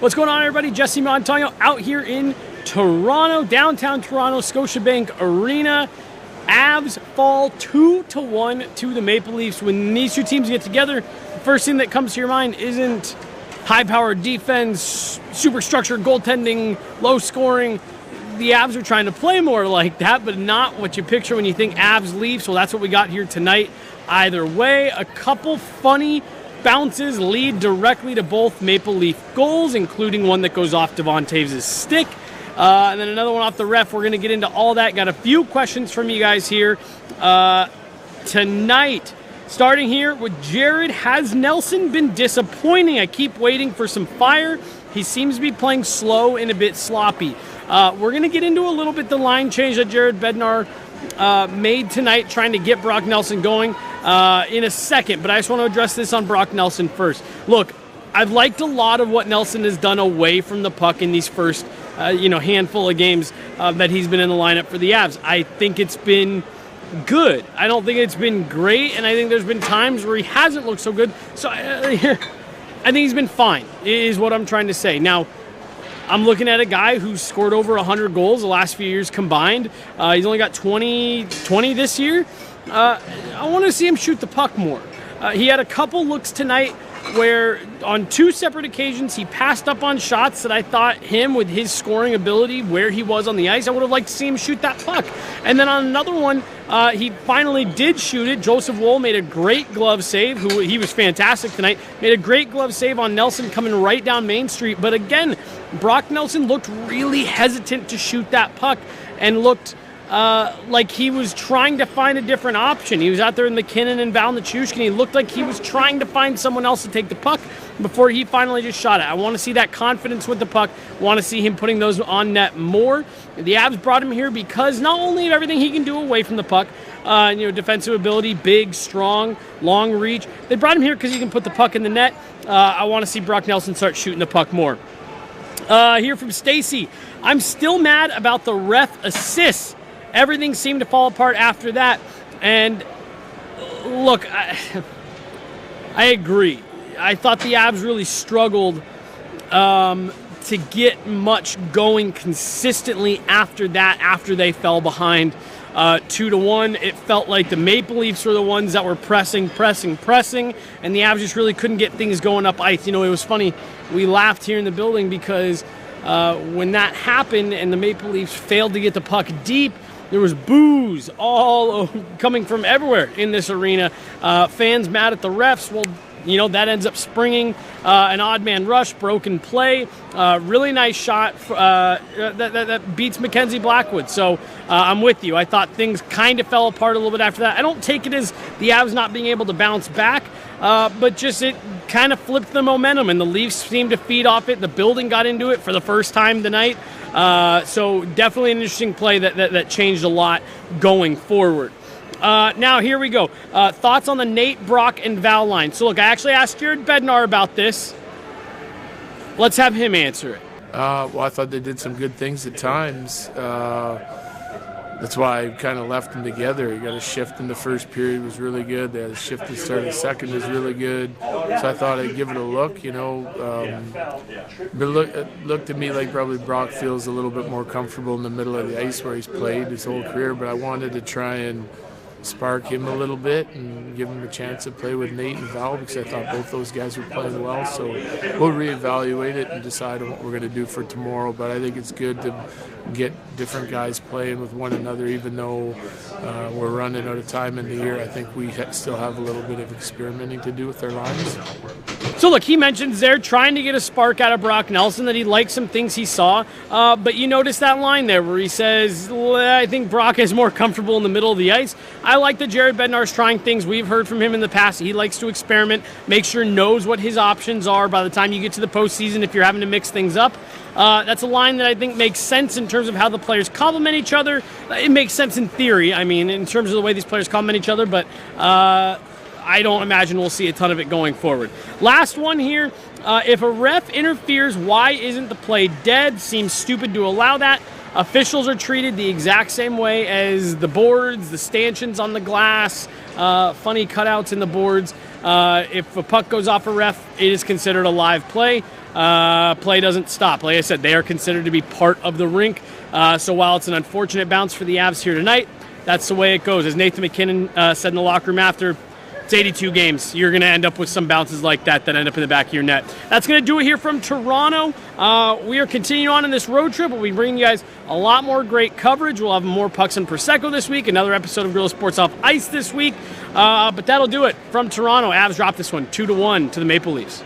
What's going on, everybody? Jesse Montano out here in Toronto, downtown Toronto, Scotiabank Arena. Avs fall 2-1 to the Maple Leafs. When these two teams get together, the first thing that comes to your mind isn't high-powered defense, super structured goaltending, low scoring. The Avs are trying to play more like that, but not what you picture when you think Avs Leafs. Well, that's what we got here tonight. Either way, a couple funny bounces lead directly to both Maple Leaf goals, including one that goes off Devon Toews' stick. And then another one off the ref. We're going to get into all that. Got a few questions from you guys here tonight. Starting here with Jared. Has Nelson been disappointing? I keep waiting for some fire. He seems to be playing slow and a bit sloppy. We're going to get into a little bit the line change that Jared Bednar made tonight, trying to get Brock Nelson going in a second. But I just want to address this on Brock Nelson first. Look, I've liked a lot of what Nelson has done away from the puck in these first handful of games that he's been in the lineup for the Avs. I think it's been good. I don't think it's been great, and I think there's been times where he hasn't looked so good. So I think he's been fine, is what I'm trying to say. Now, I'm looking at a guy who's scored over 100 goals the last few years combined. He's only got 20 this year. I want to see him shoot the puck more. He had a couple looks tonight where on two separate occasions he passed up on shots that I thought him, with his scoring ability, where he was on the ice, I would have liked to see him shoot that puck. And then on another one, he finally did shoot it. Joseph Woll made a great glove save, he was fantastic tonight, made a great glove save on Nelson coming right down Main Street. But again, Brock Nelson looked really hesitant to shoot that puck and looked like he was trying to find a different option. He was out there in McKinnon and Val Nichushkin. He looked like he was trying to find someone else to take the puck before he finally just shot it. I want to see that confidence with the puck. I want to see him putting those on net more. The Avs brought him here because not only of everything he can do away from the puck, defensive ability, big, strong, long reach. They brought him here because he can put the puck in the net. I want to see Brock Nelson start shooting the puck more. Here from Stacy. I'm still mad about the ref assists. Everything seemed to fall apart after that. And look, I agree. I thought the Avs really struggled to get much going consistently after that, after they fell behind 2-1. It felt like the Maple Leafs were the ones that were pressing, and the Avs just really couldn't get things going up ice. It was funny. We laughed here in the building because when that happened and the Maple Leafs failed to get the puck deep, there was boos all coming from everywhere in this arena. Fans mad at the refs. Well, that ends up springing an odd man rush, broken play. Really nice shot that beats Mackenzie Blackwood. So I'm with you. I thought things kind of fell apart a little bit after that. I don't take it as the Avs not being able to bounce back, but just it kind of flipped the momentum, and the Leafs seemed to feed off it. The building got into it for the first time tonight. So definitely an interesting play that changed a lot going forward. Now, here we go. Thoughts on the Nate, Brock, and Val line. So, look, I actually asked Jared Bednar about this. Let's have him answer it. Well, I thought they did some good things at times. That's why I kind of left them together. You got a shift in the first period was really good. They had a shift to start the second was really good. So I thought I'd give it a look, But it looked to me like probably Brock feels a little bit more comfortable in the middle of the ice where he's played his whole career. But I wanted to try and spark him a little bit and give him a chance to play with Nate and Val, because I thought both those guys were playing well. So we'll reevaluate it and decide on what we're going to do for tomorrow. But I think it's good to get different guys playing with one another, even though we're running out of time in the year. I think we still have a little bit of experimenting to do with our lines. So, look, he mentions there trying to get a spark out of Brock Nelson, that he liked some things he saw. But you notice that line there where he says, I think Brock is more comfortable in the middle of the ice. I like that Jared Bednar's trying things. We've heard from him in the past. He likes to experiment, make sure knows what his options are by the time you get to the postseason if you're having to mix things up. That's a line that I think makes sense in terms of how the players complement each other. It makes sense in theory, in terms of the way these players complement each other, but I don't imagine we'll see a ton of it going forward. Last one here. If a ref interferes, why isn't the play dead? Seems stupid to allow that. Officials are treated the exact same way as the boards, the stanchions on the glass, funny cutouts in the boards. If a puck goes off a ref, it is considered a live play. play doesn't stop. Like I said, they are considered to be part of the rink. So while it's an unfortunate bounce for the Avs here tonight, that's the way it goes. As Nathan McKinnon said in the locker room after, it's 82 games. You're going to end up with some bounces like that end up in the back of your net. That's going to do it here from Toronto. We are continuing on in this road trip. We'll be bringing you guys a lot more great coverage. We'll have more Pucks and Prosecco this week, another episode of Gorilla Sports Off Ice this week. But that'll do it from Toronto. Avs dropped this one 2-1 to the Maple Leafs.